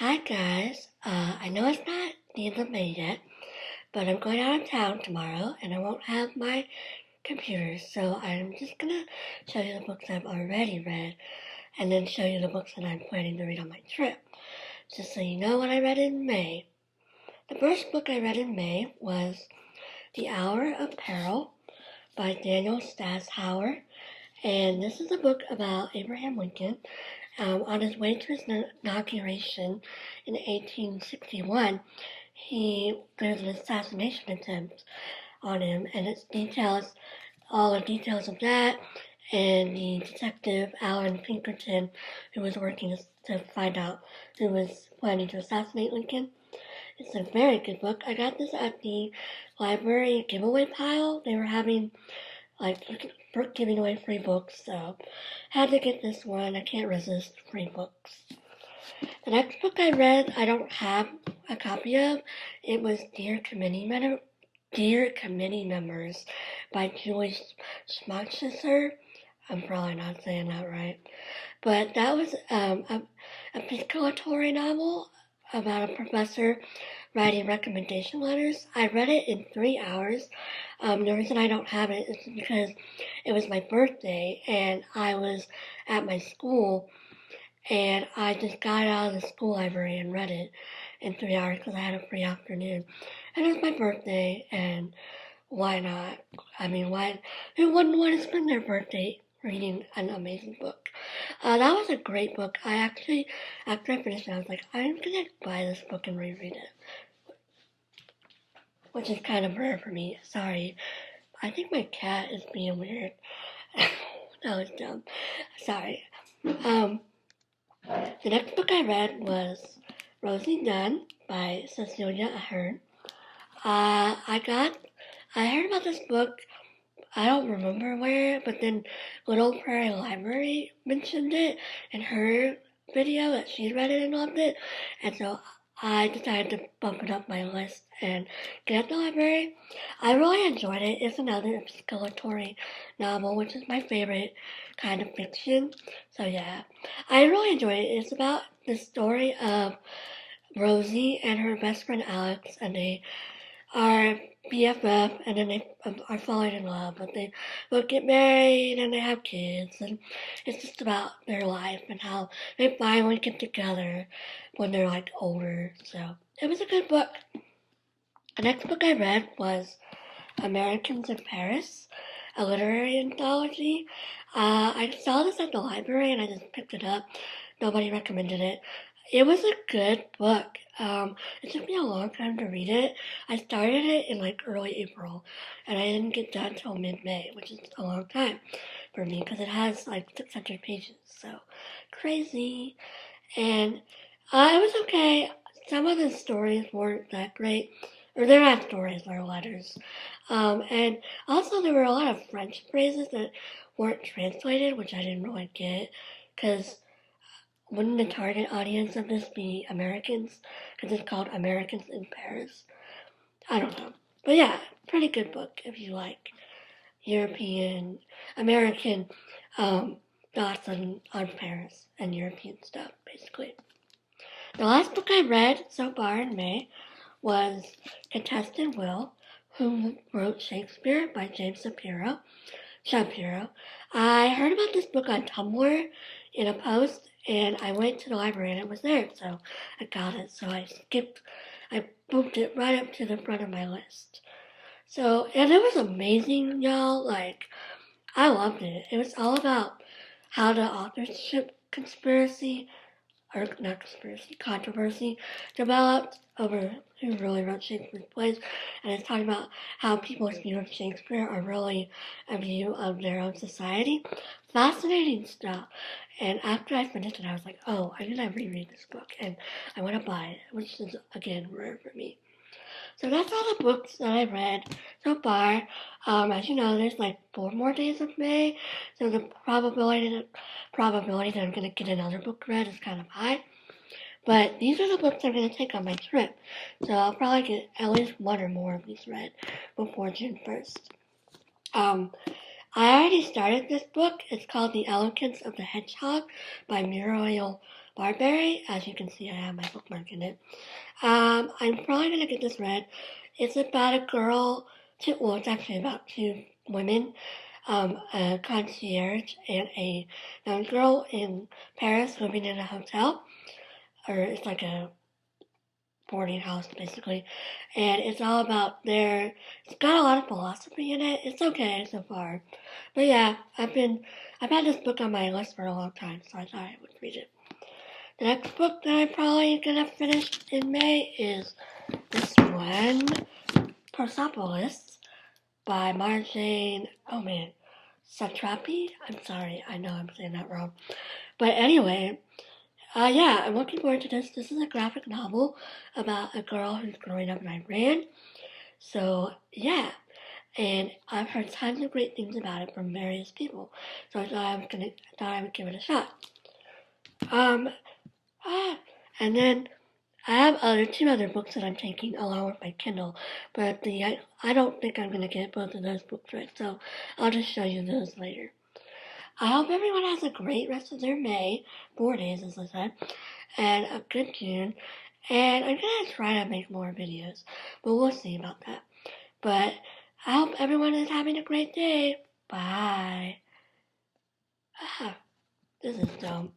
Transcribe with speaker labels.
Speaker 1: Hi guys, I know it's not the end of May yet, but I'm going out of town tomorrow and I won't have my computer, so I'm just gonna show you the books I've already read and then show you the books that I'm planning to read on my trip, just so you know what I read in May. The first book I read in May was The Hour of Peril by Daniel Stashower, and this is a book about Abraham Lincoln. On his way to his inauguration in 1861, there's an assassination attempt on him, and it details all the details of that, and the detective Alan Pinkerton, who was working to find out who was planning to assassinate Lincoln. It's a very good book. I got this at the library giveaway pile. They were having giving away free books, so had to get this one. I can't resist free books. The next book I read, I don't have a copy of. It was Dear Committee Members by Julie Schumacher. I'm probably not saying that right. But that was a piscatory novel about a professor writing recommendation letters. I read it in 3 hours. The reason I don't have it is because it was my birthday and I was at my school and I just got out of the school library and read it in 3 hours because I had a free afternoon. And it was my birthday, and why not? I mean, who wouldn't want to spend their birthday reading an amazing book? That was a great book. After I finished it, I was like, I'm going to buy this book and reread it. Which is kind of rare for me. Sorry. I think my cat is being weird. That was dumb. Sorry. The next book I read was Rosie, Dunne by Cecelia Ahern. I heard about this book, I don't remember where, but then Little Prairie Library mentioned it in her video that she read it and loved it, and so I decided to bump it up my list and get at the library. I really enjoyed it. It's another exploratory novel, which is my favorite kind of fiction. So yeah, I really enjoyed it. It's about the story of Rosie and her best friend Alex, and they are BFF, and then they are falling in love, but they both get married and they have kids, and it's just about their life and how they finally get together when they're older. So it was a good book. The next book I read was Americans in Paris, a literary anthology. I saw this at the library and I just picked it up. Nobody recommended it. It was a good book. It took me a long time to read it. I started it in early April, and I didn't get done until mid-May, which is a long time for me because it has 600 pages. So crazy. And it was okay. Some of the stories weren't that great. Or they're not stories, they're letters. And also there were a lot of French phrases that weren't translated, which I didn't really get, because wouldn't the target audience of this be Americans? Because it's called Americans in Paris. I don't know. But yeah, pretty good book if you like American thoughts on Paris and European stuff, basically. The last book I read so far in May was Contested Will, Who Wrote Shakespeare by James Shapiro. I heard about this book on Tumblr in a post, and I went to the library and it was there, so I got it. So I moved it right up to the front of my list. So, and it was amazing, y'all. I loved it. It was all about how the authorship controversy developed over who really wrote Shakespeare's plays, and it's talking about how people's view of Shakespeare are really a view of their own society. Fascinating stuff. And after I finished it, I was like, oh, I'm gonna reread this book, and I want to buy it, which is, again, rare for me. So that's all the books that I read so far. As you know, there's 4 more days of May, so the probability that I'm going to get another book read is kind of high. But these are the books I'm going to take on my trip, so I'll probably get at least 1 or more of these read before June 1st. I already started this book. It's called The Elegance of the Hedgehog by Muriel Barbery. As you can see, I have my bookmark in it. I'm probably gonna get this read. It's about a girl, it's actually about two women, a concierge and a young girl in Paris living in a hotel, or it's like a boarding house basically, and it's all about it's got a lot of philosophy in it. It's okay so far, but yeah, I've had this book on my list for a long time, so I thought I would read it. The next book that I'm probably gonna finish in May is this one, Persepolis by Marjane, Satrapi? I'm sorry, I know I'm saying that wrong. But anyway, yeah, I'm looking forward to this. This is a graphic novel about a girl who's growing up in Iran. So, yeah, and I've heard tons of great things about it from various people. So thought I would give it a shot. Um, and then I have two other books that I'm taking along with my Kindle, but I don't think I'm gonna get both of those books right, so I'll just show you those later. I hope everyone has a great rest of their May, 4 days as I said, and a good June. And I'm gonna try to make more videos, but we'll see about that. But I hope everyone is having a great day. Bye. This is dumb.